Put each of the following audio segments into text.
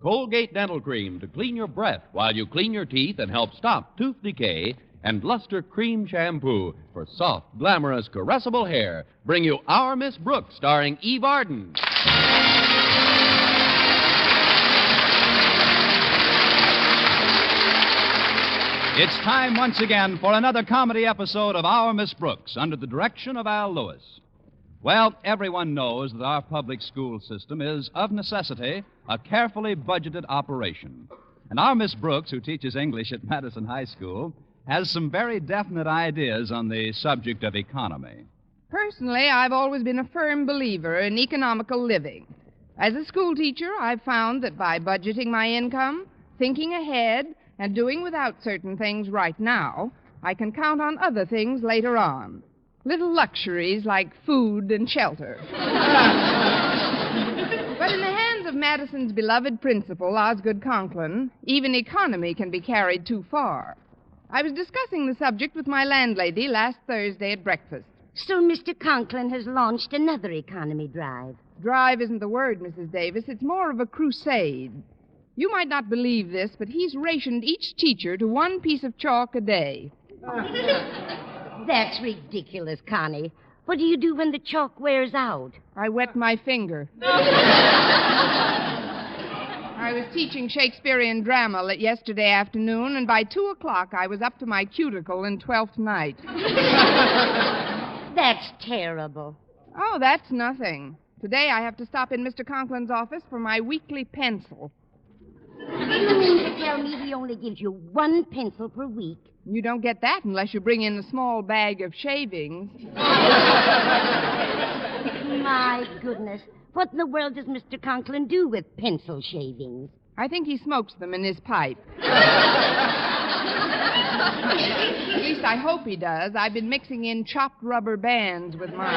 Colgate Dental Cream to clean your breath while you clean your teeth and help stop tooth decay. And Luster Cream Shampoo for soft, glamorous, caressable hair bring you Our Miss Brooks, starring Eve Arden. It's time once again for another comedy episode of Our Miss Brooks under the direction of Al Lewis. Well, everyone knows that our public school system is, of necessity, a carefully budgeted operation. And our Miss Brooks, who teaches English at Madison High School, has some very definite ideas on the subject of economy. Personally, I've always been a firm believer in economical living. As a school teacher, I've found that by budgeting my income, thinking ahead, and doing without certain things right now, I can count on other things later on. Little luxuries like food and shelter. But in the hands of Madison's beloved principal, Osgood Conklin, even economy can be carried too far. I was discussing the subject with my landlady last Thursday at breakfast. So Mr. Conklin has launched another economy drive. Drive isn't the word, Mrs. Davis. It's more of a crusade. You might not believe this, but he's rationed each teacher to one piece of chalk a day. That's ridiculous, Connie. What do you do when the chalk wears out? I wet my finger. I was teaching Shakespearean drama yesterday afternoon, and by 2 o'clock I was up to my cuticle in Twelfth Night. That's terrible. Oh, that's nothing. Today I have to stop in Mr. Conklin's office for my weekly pencil. You mean to tell me he only gives you one pencil per week? You don't get that unless you bring in a small bag of shavings. My goodness. What in the world does Mr. Conklin do with pencil shavings? I think he smokes them in his pipe. At least I hope he does. I've been mixing in chopped rubber bands with mine.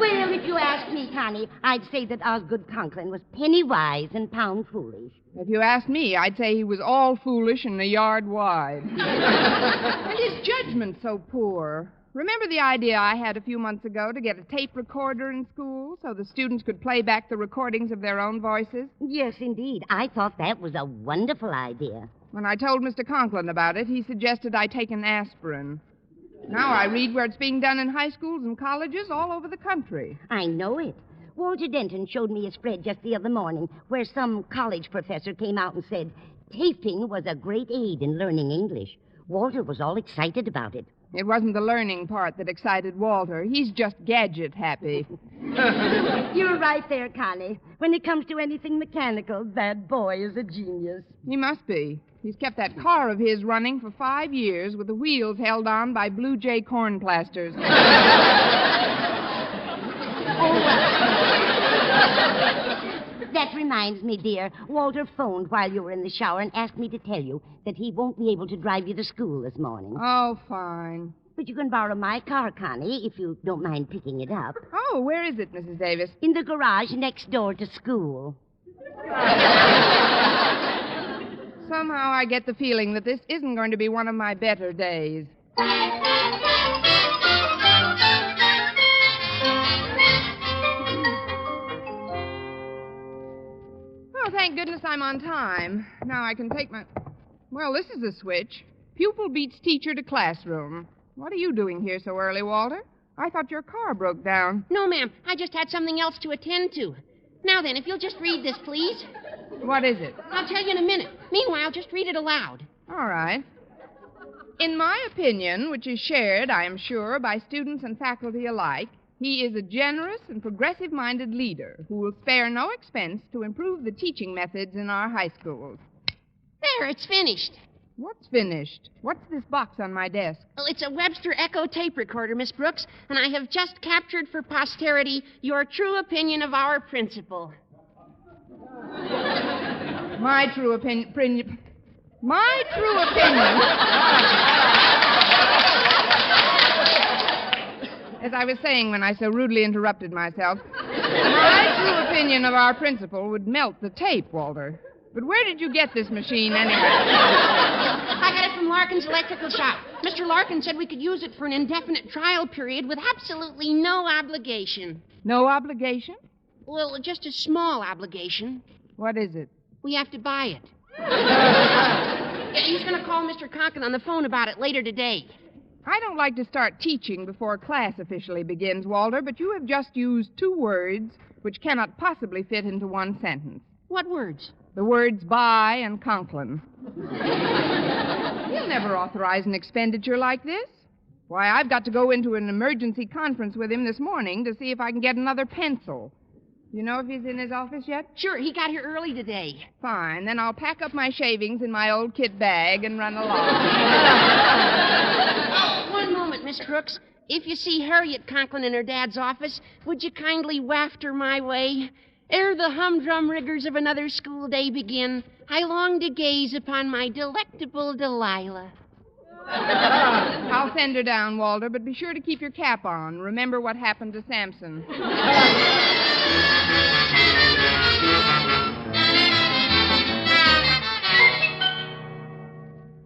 Well, if you ask me, Connie, I'd say that Osgood Conklin was penny wise and pound foolish. If you asked me, I'd say he was all foolish and a yard wide. And his judgment's so poor. Remember the idea I had a few months ago to get a tape recorder in school so the students could play back the recordings of their own voices? Yes, indeed. I thought that was a wonderful idea. When I told Mr. Conklin about it, he suggested I take an aspirin. Now I read where it's being done in high schools and colleges all over the country. I know it. Walter Denton showed me a spread just the other morning where some college professor came out and said taping was a great aid in learning English. Walter was all excited about it. It wasn't the learning part that excited Walter. He's just gadget happy. You're right there, Connie. When it comes to anything mechanical, that boy is a genius. He must be. He's kept that car of his running for 5 years with the wheels held on by Blue Jay corn plasters. That reminds me, dear. Walter phoned while you were in the shower and asked me to tell you that he won't be able to drive you to school this morning. Oh, fine. But you can borrow my car, Connie, if you don't mind picking it up. Oh, where is it, Mrs. Davis? In the garage next door to school. Somehow I get the feeling that this isn't going to be one of my better days. Oh, thank goodness I'm on time. Now I can take my... Well, this is a switch. Pupil beats teacher to classroom. What are you doing here so early, Walter? I thought your car broke down. No, ma'am. I just had something else to attend to. Now then, if you'll just read this, please. What is it? I'll tell you in a minute. Meanwhile, just read it aloud. All right. In my opinion, which is shared, I am sure, by students and faculty alike, he is a generous and progressive-minded leader who will spare no expense to improve the teaching methods in our high schools. There, it's finished. What's finished? What's this box on my desk? Well, it's a Webster Echo tape recorder, Miss Brooks, and I have just captured for posterity your true opinion of our principal. My true opinion... My true opinion... As I was saying when I so rudely interrupted myself, my true opinion of our principal would melt the tape, Walter. But where did you get this machine, anyway? I got it from Larkin's electrical shop. Mr. Larkin said we could use it for an indefinite trial period with absolutely no obligation. No obligation? Well, just a small obligation. What is it? We have to buy it. Yeah, he's going to call Mr. Conklin on the phone about it later today. I don't like to start teaching before class officially begins, Walter, but you have just used two words which cannot possibly fit into one sentence. What words? The words buy and Conklin. He'll never authorize an expenditure like this. Why, I've got to go into an emergency conference with him this morning to see if I can get another pencil. You know if he's in his office yet? Sure, he got here early today. Fine. Then I'll pack up my shavings in my old kit bag and run along. One moment, Miss Brooks. If you see Harriet Conklin in her dad's office, would you kindly waft her my way? Ere the humdrum rigors of another school day begin, I long to gaze upon my delectable Delilah. I'll send her down, Walter, but be sure to keep your cap on. Remember what happened to Samson.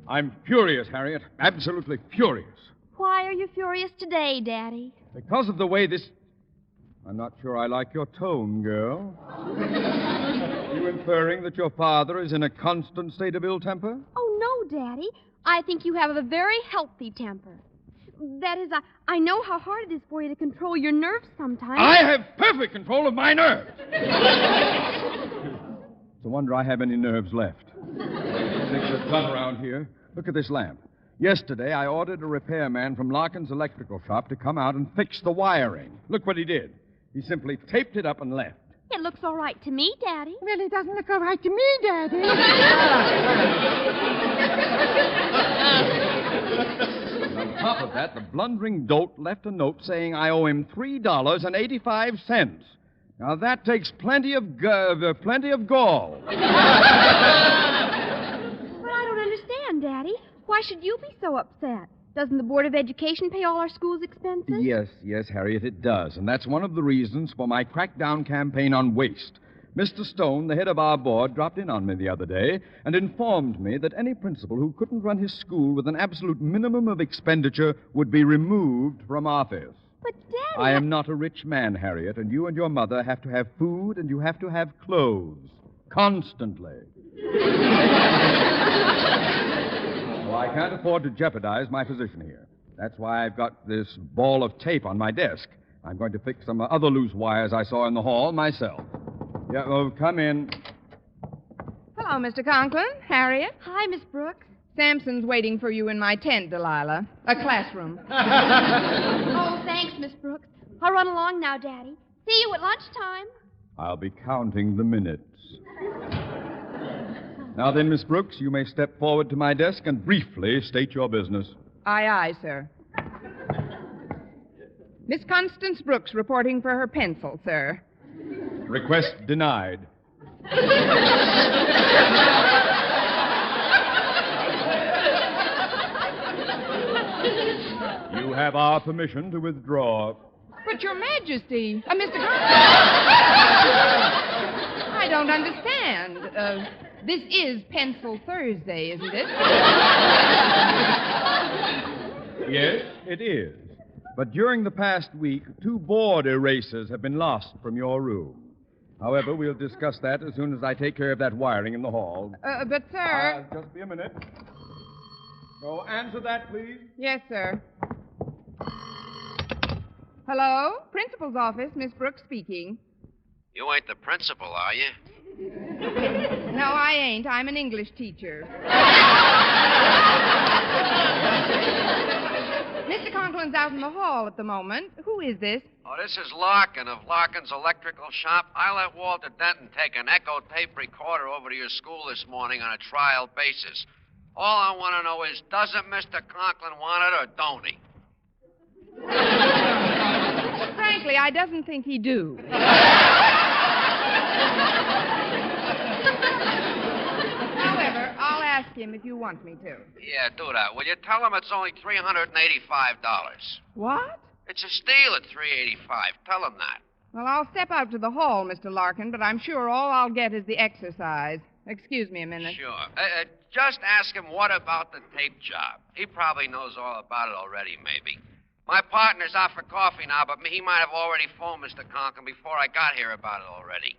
I'm furious, Harriet. Absolutely furious. Why are you furious today, Daddy? Because of the way this... I'm not sure I like your tone, girl. Are you inferring that your father is in a constant state of ill temper? Oh, no, Daddy. I think you have a very healthy temper. That is, I know how hard it is for you to control your nerves sometimes. I have perfect control of my nerves. It's a wonder I have any nerves left. Things are done around here. Look at this lamp. Yesterday, I ordered a repairman from Larkin's electrical shop to come out and fix the wiring. Look what he did. He simply taped it up and left. It looks all right to me, Daddy. Well, it doesn't look all right to me, Daddy. And on top of that, the blundering dolt left a note saying I owe him $3.85. Now, that takes plenty of gall. But I don't understand, Daddy. Why should you be so upset? Doesn't the Board of Education pay all our school's expenses? Yes, Harriet, it does. And that's one of the reasons for my crackdown campaign on waste. Mr. Stone, the head of our board, dropped in on me the other day and informed me that any principal who couldn't run his school with an absolute minimum of expenditure would be removed from office. But, Daddy... I am not a rich man, Harriet, and you and your mother have to have food and you have to have clothes. Constantly. Well, I can't afford to jeopardize my position here. That's why I've got this ball of tape on my desk. I'm going to fix some other loose wires I saw in the hall myself. Yeah, oh, come in. Hello, Mr. Conklin. Harriet. Hi, Miss Brooks. Samson's waiting for you in my tent, Delilah. A classroom. Oh, thanks, Miss Brooks. I'll run along now, Daddy. See you at lunchtime. I'll be counting the minutes. Now then, Miss Brooks, you may step forward to my desk and briefly state your business. Aye, sir. Miss Constance Brooks reporting for her pencil, sir. Request denied. You have our permission to withdraw. But, Your Majesty, Mr. Conklin. I don't understand. This is Pencil Thursday, isn't it? Yes, it is. But during the past week, 2 board erasers have been lost from your room. However, we'll discuss that as soon as I take care of that wiring in the hall. But, sir... Just be a minute. So, answer that, please. Yes, sir. Hello? Principal's office, Miss Brooks speaking. You ain't the principal, are you? No, I ain't. I'm an English teacher. Mr. Conklin's out in the hall at the moment. Who is this? Oh, this is Larkin of Larkin's Electrical Shop. I let Walter Denton take an echo tape recorder over to your school this morning on a trial basis. All I want to know is, doesn't Mr. Conklin want it or don't he? Frankly, I doesn't think he do. However, I'll ask him if you want me to. Yeah, do that. Will you tell him it's only $385? What? It's a steal at $385. Tell him that. Well, I'll step out to the hall, Mr. Larkin, but I'm sure all I'll get is the exercise. Excuse me a minute. Sure. Just ask him what about the tape job. He probably knows all about it already, maybe. My partner's out for coffee now, but he might have already phoned Mr. Conklin before I got here about it already.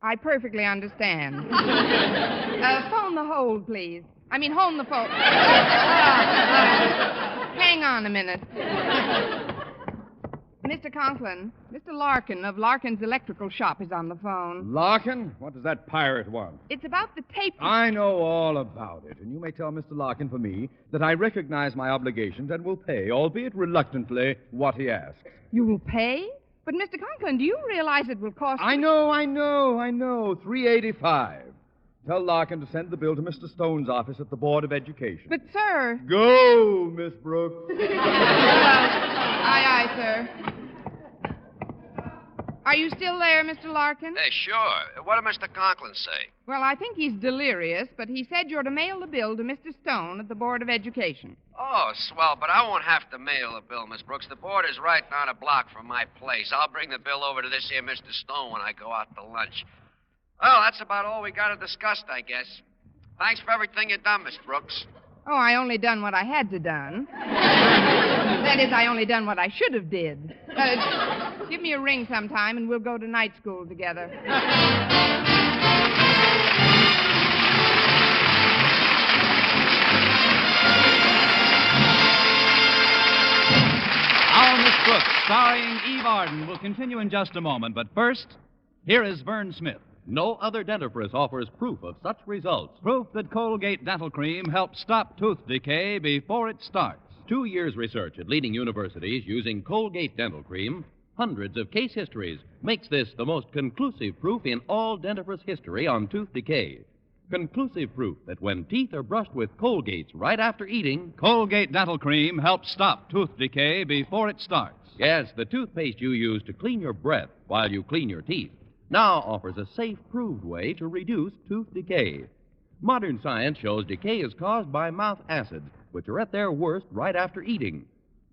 I perfectly understand. Phone the hold, please. I mean, hold the phone. Hang on a minute. Mr. Conklin, Mr. Larkin of Larkin's Electrical Shop is on the phone. Larkin? What does that pirate want? It's about the tape... I know all about it, and you may tell Mr. Larkin for me that I recognize my obligations and will pay, albeit reluctantly, what he asks. You will pay? But, Mr. Conklin, do you realize it will cost... I know. $3.85. Tell Larkin to send the bill to Mr. Stone's office at the Board of Education. But, sir... Go, Miss Brooks. Aye, sir. Are you still there, Mr. Larkin? Hey, sure. What did Mr. Conklin say? Well, I think he's delirious, but he said you're to mail the bill to Mr. Stone at the Board of Education. Oh, swell, but I won't have to mail the bill, Miss Brooks. The board is right down a block from my place. I'll bring the bill over to this here Mr. Stone when I go out to lunch. Well, that's about all we got to discuss, I guess. Thanks for everything you've done, Miss Brooks. Oh, I only done what I had to done. That is, I only done what I should have did. Give me a ring sometime, and we'll go to night school together. Our Miss Brooks, starring Eve Arden, will continue in just a moment. But first, here is Vern Smith. No other dentifrice offers proof of such results. Proof that Colgate Dental Cream helps stop tooth decay before it starts. 2 years' research at leading universities using Colgate Dental Cream, hundreds of case histories, makes this the most conclusive proof in all dentifrice history on tooth decay. Conclusive proof that when teeth are brushed with Colgates right after eating, Colgate Dental Cream helps stop tooth decay before it starts. yes, the toothpaste you use to clean your breath while you clean your teeth, now offers a safe, proved way to reduce tooth decay. Modern science shows decay is caused by mouth acids, which are at their worst right after eating.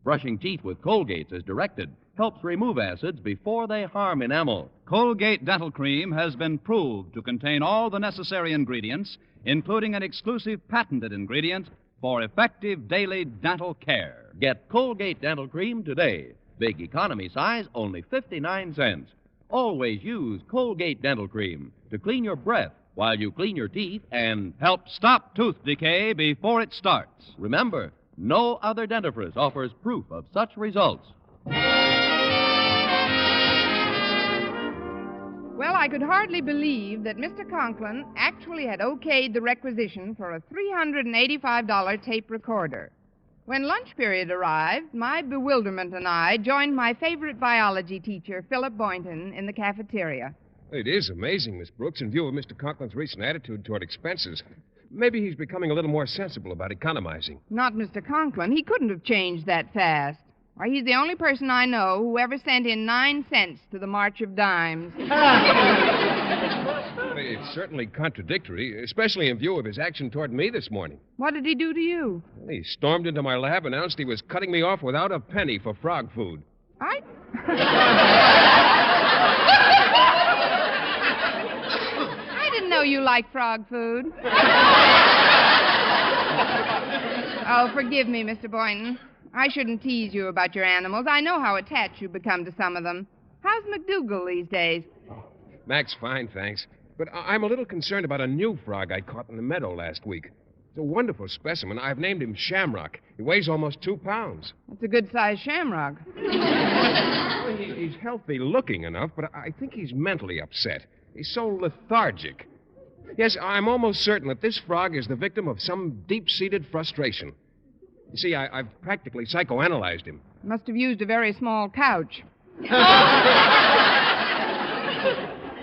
Brushing teeth with Colgates as directed helps remove acids before they harm enamel. Colgate Dental Cream has been proved to contain all the necessary ingredients, including an exclusive patented ingredient for effective daily dental care. Get Colgate Dental Cream today. Big economy size, only 59 cents. Always use Colgate Dental Cream to clean your breath while you clean your teeth and Help stop tooth decay before it starts. remember, no other dentifrice offers proof of such results. Well, I could hardly believe that Mr. Conklin actually had okayed the requisition for a $385 tape recorder. When lunch period arrived, my bewilderment and I joined my favorite biology teacher, Philip Boynton, in the cafeteria. It is amazing, Miss Brooks, in view of Mr. Conklin's recent attitude toward expenses. Maybe he's becoming a little more sensible about economizing. Not Mr. Conklin. He couldn't have changed that fast. Why, he's the only person I know who ever sent in 9 cents to the March of Dimes. It's certainly contradictory, especially in view of his action toward me this morning. What did he do to you? He stormed into my lab, announced he was cutting me off without a penny for frog food. I didn't know you liked frog food. Oh, forgive me, Mr. Boynton. I shouldn't tease you about your animals. I know how attached you've become to some of them. How's McDougal these days? Mac's fine, thanks. But I'm a little concerned about a new frog I caught in the meadow last week. It's a wonderful specimen. I've named him Shamrock. He weighs almost 2 pounds. That's a good-sized shamrock. Well, he's healthy-looking enough, but I think he's mentally upset. He's so lethargic. Yes, I'm almost certain that this frog is the victim of some deep-seated frustration. You see, I've practically psychoanalyzed him. Must have used a very small couch.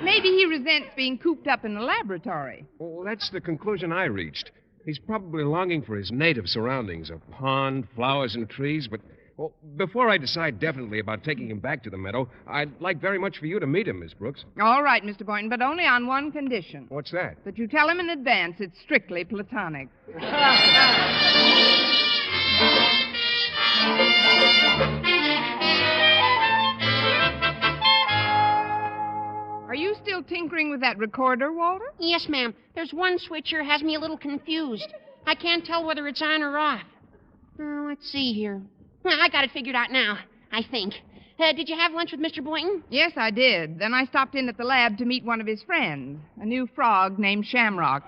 Maybe he resents being cooped up in the laboratory. Well, that's the conclusion I reached. He's probably longing for his native surroundings, a pond, flowers, and trees, but well, before I decide definitely about taking him back to the meadow, I'd like very much for you to meet him, Miss Brooks. All right, Mr. Boynton, but only on one condition. What's that? That you tell him in advance it's strictly platonic. Are you still tinkering with that recorder, Walter? Yes, ma'am. There's one switch here has me a little confused. I can't tell whether it's on or off. Let's see here. I got it figured out now, I think. Did you have lunch with Mr. Boynton? Yes, I did. Then I stopped in at the lab to meet one of his friends, a new frog named Shamrock.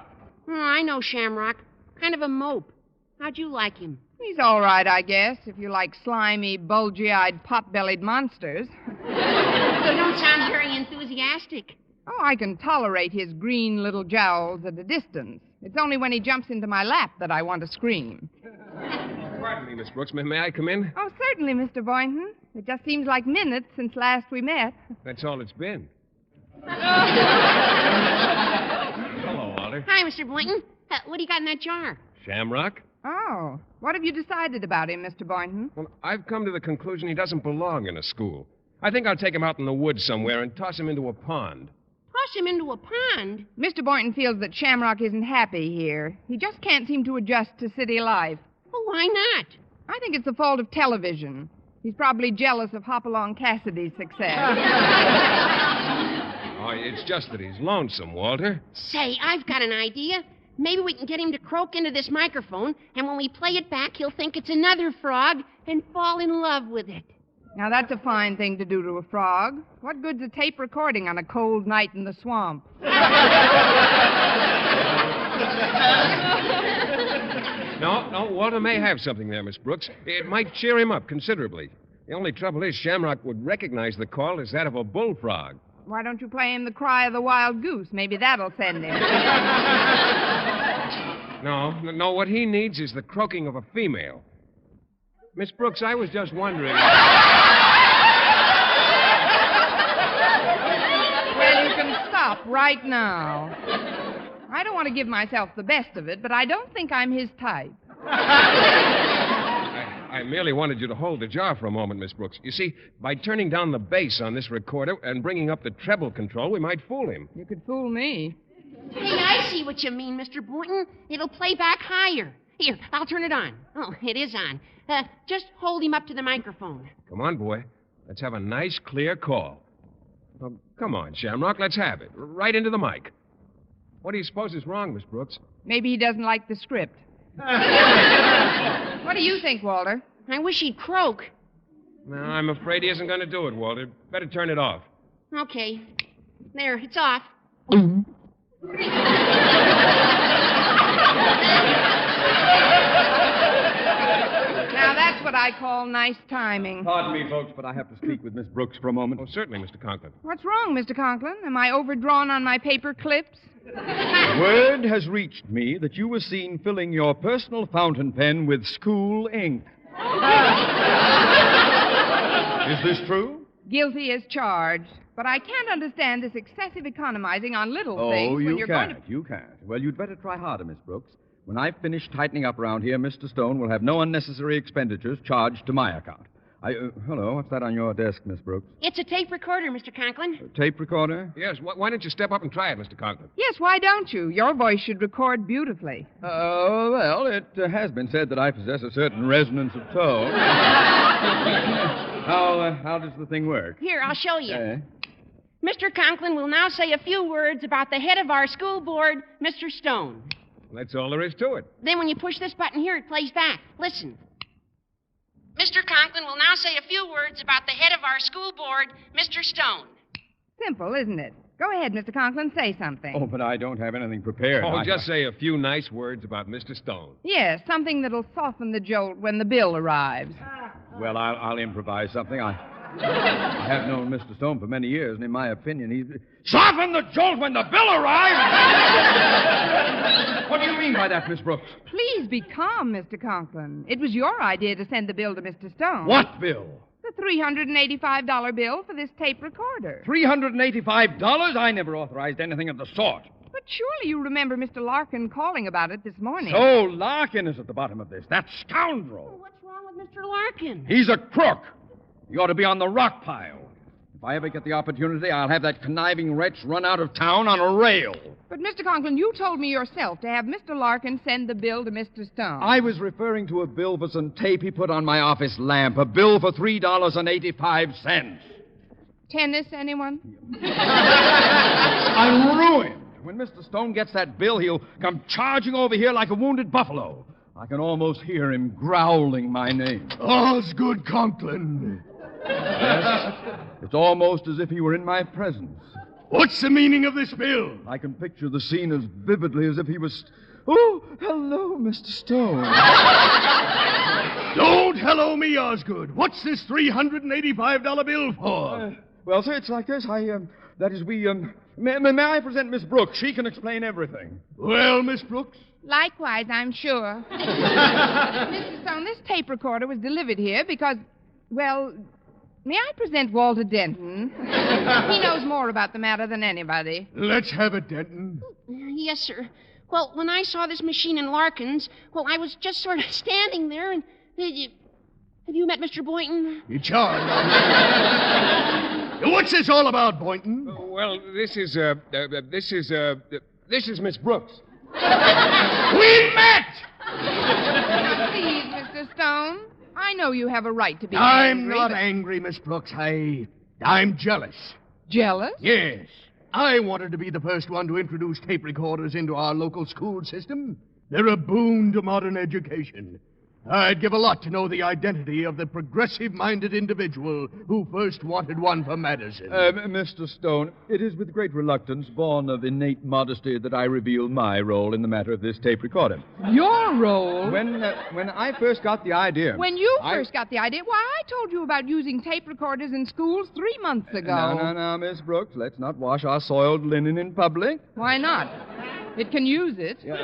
Oh, I know Shamrock. Kind of a mope. How'd you like him? He's all right, I guess, if you like slimy, bulgy-eyed, pot-bellied monsters. You don't sound very enthusiastic. Oh, I can tolerate his green little jowls at a distance. It's only when he jumps into my lap that I want to scream. Pardon me, Miss Brooks. May I come in? Oh, certainly, Mr. Boynton. It just seems like minutes since last we met. That's all it's been. Hello, Walter. Hi, Mr. Boynton. What do you got in that jar? Shamrock? Oh, what have you decided about him, Mr. Boynton? Well, I've come to the conclusion he doesn't belong in a school. I think I'll take him out in the woods somewhere and toss him into a pond. Toss him into a pond? Mr. Boynton feels that Shamrock isn't happy here. He just can't seem to adjust to city life. Well, why not? I think it's the fault of television. He's probably jealous of Hopalong Cassidy's success. Oh, it's just that he's lonesome, Walter. Say, I've got an idea. Maybe we can get him to croak into this microphone, and when we play it back, he'll think it's another frog and fall in love with it. Now, that's a fine thing to do to a frog. What good's a tape recording on a cold night in the swamp? No, Walter may have something there, Miss Brooks. It might cheer him up considerably. The only trouble is Shamrock would recognize the call as that of a bullfrog. Why don't you play him the cry of the wild goose? Maybe that'll send him. No, what he needs is the croaking of a female. Miss Brooks, I was just wondering. Well, you can stop right now. I don't want to give myself the best of it, but I don't think I'm his type. I merely wanted you to hold the jar for a moment, Miss Brooks. You see, by turning down the bass on this recorder and bringing up the treble control, we might fool him. You could fool me. Hey, I see what you mean, Mr. Boynton. It'll play back higher. Here, I'll turn it on. Oh, it is on. Just hold him up to the microphone. Come on, boy. Let's have a nice, clear call. Oh, come on, Shamrock. Let's have it. Right into the mic. What do you suppose is wrong, Miss Brooks? Maybe he doesn't like the script. What do you think, Walter? I wish he'd croak. No, I'm afraid he isn't going to do it, Walter. Better turn it off. Okay. There, it's off. Now, that's what I call nice timing. Pardon me, folks, but I have to speak with Miss Brooks for a moment. Oh, certainly, Mr. Conklin. What's wrong, Mr. Conklin? Am I overdrawn on my paper clips? Word has reached me that you were seen filling your personal fountain pen with school ink. Is this true? Guilty as charged. But I can't understand this excessive economizing on little things when you're going to... You can't. Well, you'd better try harder, Miss Brooks. When I've finished tightening up around here, Mr. Stone will have no unnecessary expenditures charged to my account. Hello, what's that on your desk, Miss Brooks? It's a tape recorder, Mr. Conklin. A tape recorder? Yes, why don't you step up and try it, Mr. Conklin? Yes, why don't you? Your voice should record beautifully. Well, it has been said that I possess a certain resonance of tone. How does the thing work? Here, I'll show you. Mr. Conklin will now say a few words about the head of our school board, Mr. Stone. That's all there is to it. Then when you push this button here, it plays back. Listen. Mr. Conklin will now say a few words about the head of our school board, Mr. Stone. Simple, isn't it? Go ahead, Mr. Conklin, say something. Oh, but I don't have anything prepared. Just say a few nice words about Mr. Stone. Yes, something that'll soften the jolt when the bill arrives. Well, I'll improvise something. I have known Mr. Stone for many years, and in my opinion, he's... Soften the jolt when the bill arrives! What do you mean by that, Miss Brooks? Please be calm, Mr. Conklin. It was your idea to send the bill to Mr. Stone. What bill? The $385 bill for this tape recorder. $385? I never authorized anything of the sort. But surely you remember Mr. Larkin calling about it this morning. So Larkin is at the bottom of this. That scoundrel. Well, what's wrong with Mr. Larkin? He's a crook. He ought to be on the rock pile. If I ever get the opportunity, I'll have that conniving wretch run out of town on a rail. But, Mr. Conklin, you told me yourself to have Mr. Larkin send the bill to Mr. Stone. I was referring to a bill for some tape he put on my office lamp. A bill for $3.85. Tennis, anyone? I'm ruined. When Mr. Stone gets that bill, he'll come charging over here like a wounded buffalo. I can almost hear him growling my name. Osgood Conklin. Yes, it's almost as if he were in my presence. What's the meaning of this bill? I can picture the scene as vividly as if he was... Oh, hello, Mr. Stone. Don't hello me, Osgood. What's this $385 bill for? Well, sir, it's like this. May I present Miss Brooks? She can explain everything. Well, Miss Brooks? Likewise, I'm sure. Mr. Stone, this tape recorder was delivered here because, well, may I present Walter Denton? He knows more about the matter than anybody. Let's have it, Denton. Yes, sir. Well, when I saw this machine in Larkin's, well, I was just sort of standing there and... Have you met Mr. Boynton? You charge. What's this all about, Boynton? Well, this is Miss Brooks. We met! Please, Mr. Stone. I know you have a right to be I'm angry. not angry, Miss Brooks. I'm jealous. Jealous? Yes. I wanted to be the first one to introduce tape recorders into our local school system. They're a boon to modern education. I'd give a lot to know the identity of the progressive-minded individual who first wanted one for Madison. Mr. Stone, it is with great reluctance, born of innate modesty, that I reveal my role in the matter of this tape recorder. Your role? When I first got the idea... When you first got the idea? Why, I told you about using tape recorders in schools 3 months ago. No, Miss Brooks. Let's not wash our soiled linen in public. Why not? It can use it. You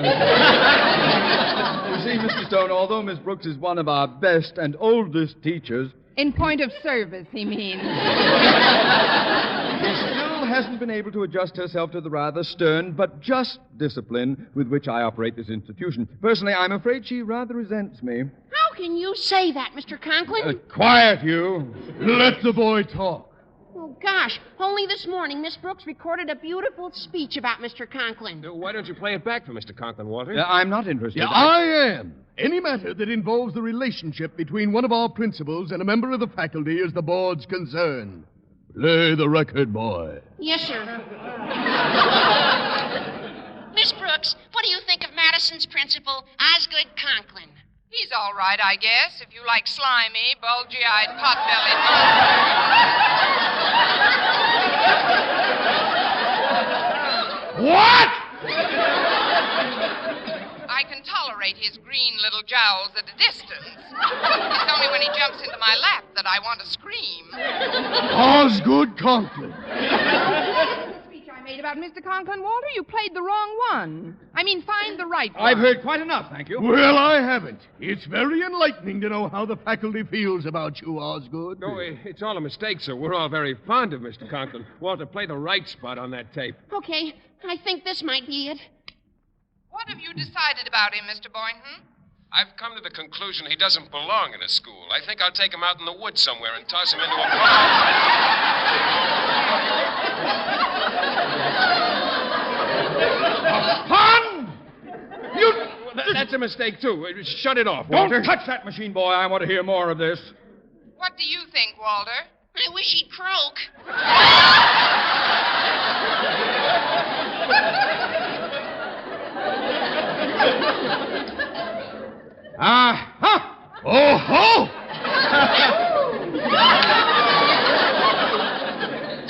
see, Mr. Stone, although Miss Brooks is one of our best and oldest teachers... In point of service, he means. She still hasn't been able to adjust herself to the rather stern but just discipline with which I operate this institution. Personally, I'm afraid she rather resents me. How can you say that, Mr. Conklin? Quiet, you. Let the boy talk. Oh, gosh. Only this morning, Miss Brooks recorded a beautiful speech about Mr. Conklin. Why don't you play it back for Mr. Conklin, Walter? I'm not interested. Yeah, I am. Any matter that involves the relationship between one of our principals and a member of the faculty is the board's concern. Play the record, boy. Yes, sir. Miss Brooks, what do you think of Madison's principal, Osgood Conklin? He's all right, I guess, if you like slimy, bulgy-eyed, pot-bellied monsters. What? I can tolerate his green little jowls at a distance. It's only when he jumps into my lap that I want to scream. Osgood Conklin. Made about Mr. Conklin, Walter, you played the wrong one. I mean, find the right one. I've heard quite enough, thank you. Well, I haven't. It's very enlightening to know how the faculty feels about you, Osgood. No, it's all a mistake, sir. We're all very fond of Mr. Conklin. Walter, play the right spot on that tape. Okay, I think this might be it. What have you decided about him, Mr. Boynton? I've come to the conclusion he doesn't belong in a school. I think I'll take him out in the woods somewhere and toss him into a Pond! That's a mistake, too. Shut it off, Walter. Don't touch that machine, boy. I want to hear more of this. What do you think, Walter? I wish he'd croak. Oh, ho!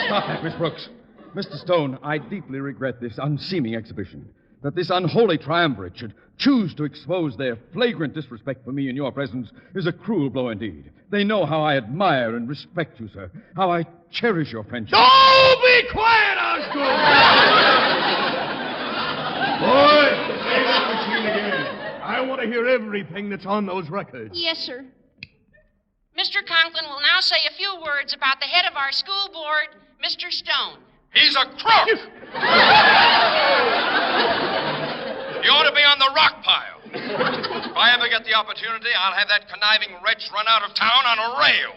Stop that, Miss Brooks. Mr. Stone, I deeply regret this unseeming exhibition. That this unholy triumvirate should choose to expose their flagrant disrespect for me in your presence is a cruel blow indeed. They know how I admire and respect you, sir. How I cherish your friendship. Oh, be quiet, Osgood! Boy, play that machine again. I want to hear everything that's on those records. Yes, sir. Mr. Conklin will now say a few words about the head of our school board, Mr. Stone. He's a crook! He ought to be on the rock pile. If I ever get the opportunity, I'll have that conniving wretch run out of town on a rail.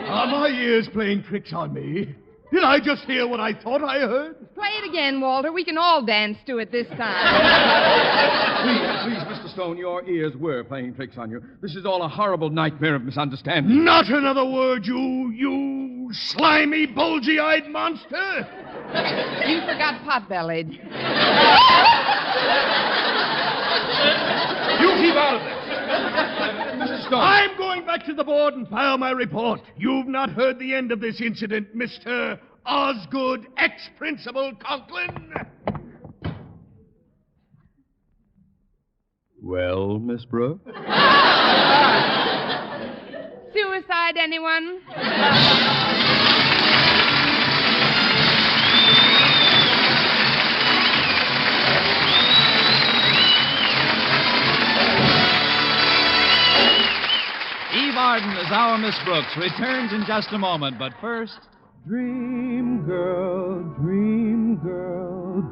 Are my ears playing tricks on me? Did I just hear what I thought I heard? Play it again, Walter. We can all dance to it this time. Please, Mr. Stone, your ears were playing tricks on you. This is all a horrible nightmare of misunderstanding. Not another word, you slimy, bulgy-eyed monster. You forgot pot-bellied. You keep out of this. Mr. Stone. I'm going back to the board and file my report. You've not heard the end of this incident, Mr. Osgood, ex-Principal Conklin. Well, Miss Brooks? Suicide, anyone? Eve Arden as our Miss Brooks returns in just a moment, but first... Dream girl,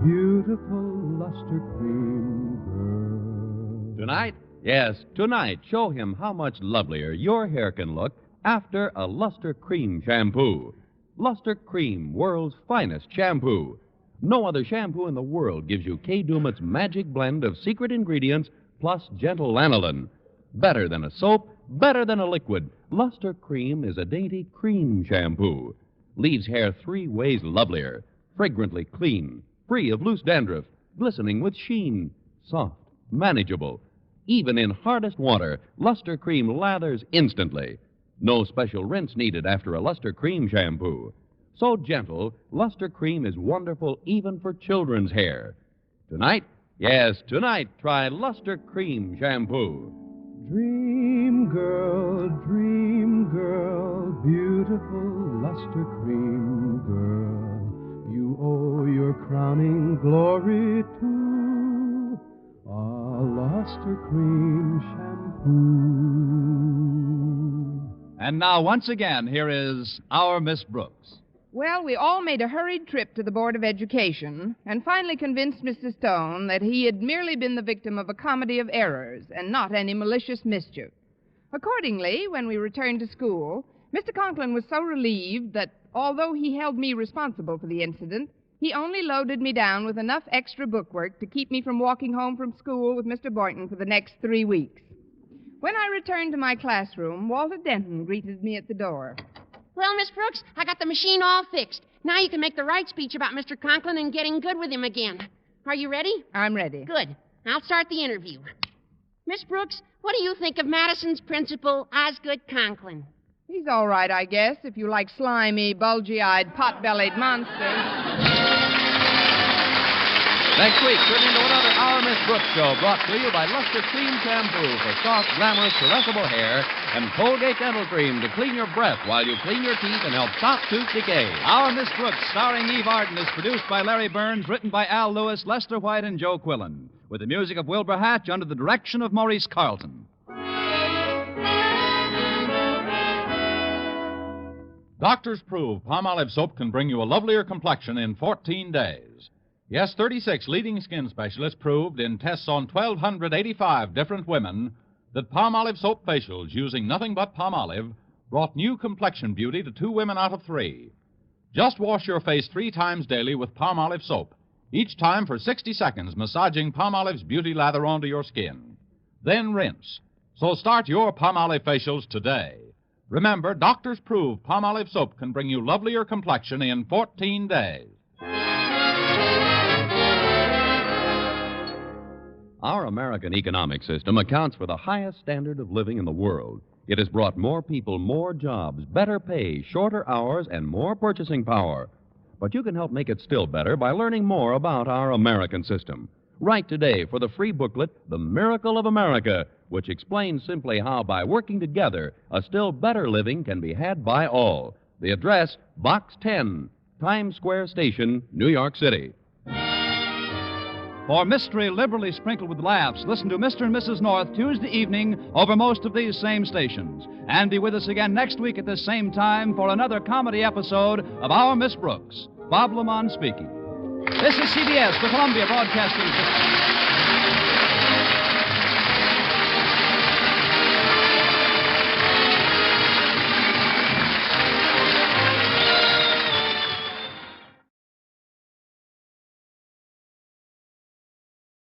beautiful luster cream girl. Tonight? Yes, tonight, show him how much lovelier your hair can look after a Luster Cream shampoo. Luster Cream, world's finest shampoo. No other shampoo in the world gives you Kay Daumit's magic blend of secret ingredients plus gentle lanolin. Better than a soap, better than a liquid, Luster Cream is a dainty cream shampoo. Leaves hair 3 ways lovelier, fragrantly clean, free of loose dandruff, glistening with sheen, soft, manageable. Even in hardest water, Luster Cream lathers instantly. No special rinse needed after a Luster Cream shampoo. So gentle, Luster Cream is wonderful even for children's hair. Tonight, yes, tonight, try Luster Cream shampoo. Dream girl, beautiful luster cream girl. You owe your crowning glory to a luster cream shampoo. And now, once again, here is our Miss Brooks. Well, we all made a hurried trip to the Board of Education and finally convinced Mr. Stone that he had merely been the victim of a comedy of errors and not any malicious mischief. Accordingly, when we returned to school, Mr. Conklin was so relieved that, although he held me responsible for the incident, he only loaded me down with enough extra bookwork to keep me from walking home from school with Mr. Boynton for the next 3 weeks. When I returned to my classroom, Walter Denton greeted me at the door. Well, Miss Brooks, I got the machine all fixed. Now you can make the right speech about Mr. Conklin and getting good with him again. Are you ready? I'm ready. Good. I'll start the interview. Miss Brooks, what do you think of Madison's principal, Osgood Conklin? He's all right, I guess, if you like slimy, bulgy-eyed, pot-bellied monsters. Next week, tune into another Our Miss Brooks show brought to you by Luster Cream Shampoo for soft, glamorous, caressable hair and Colgate Dental Cream to clean your breath while you clean your teeth and help stop tooth decay. Our Miss Brooks, starring Eve Arden, is produced by Larry Burns, written by Al Lewis, Lester White, and Joe Quillen, with the music of Wilbur Hatch under the direction of Maurice Carlton. Doctors prove Palmolive soap can bring you a lovelier complexion in 14 days. Yes, 36 leading skin specialists proved in tests on 1,285 different women that Palmolive soap facials using nothing but Palmolive brought new complexion beauty to 2 women out of 3. Just wash your face 3 times daily with Palmolive soap, each time for 60 seconds, massaging Palmolive's beauty lather onto your skin. Then rinse. So start your Palmolive facials today. Remember, doctors prove Palmolive soap can bring you lovelier complexion in 14 days. Our American economic system accounts for the highest standard of living in the world. It has brought more people more jobs, better pay, shorter hours, and more purchasing power. But you can help make it still better by learning more about our American system. Write today for the free booklet, The Miracle of America, which explains simply how, by working together, a still better living can be had by all. The address, Box 10, Times Square Station, New York City. For mystery liberally sprinkled with laughs, listen to Mr. and Mrs. North Tuesday evening over most of these same stations. And be with us again next week at this same time for another comedy episode of Our Miss Brooks. Bob Lamont speaking. This is CBS, the Columbia Broadcasting System.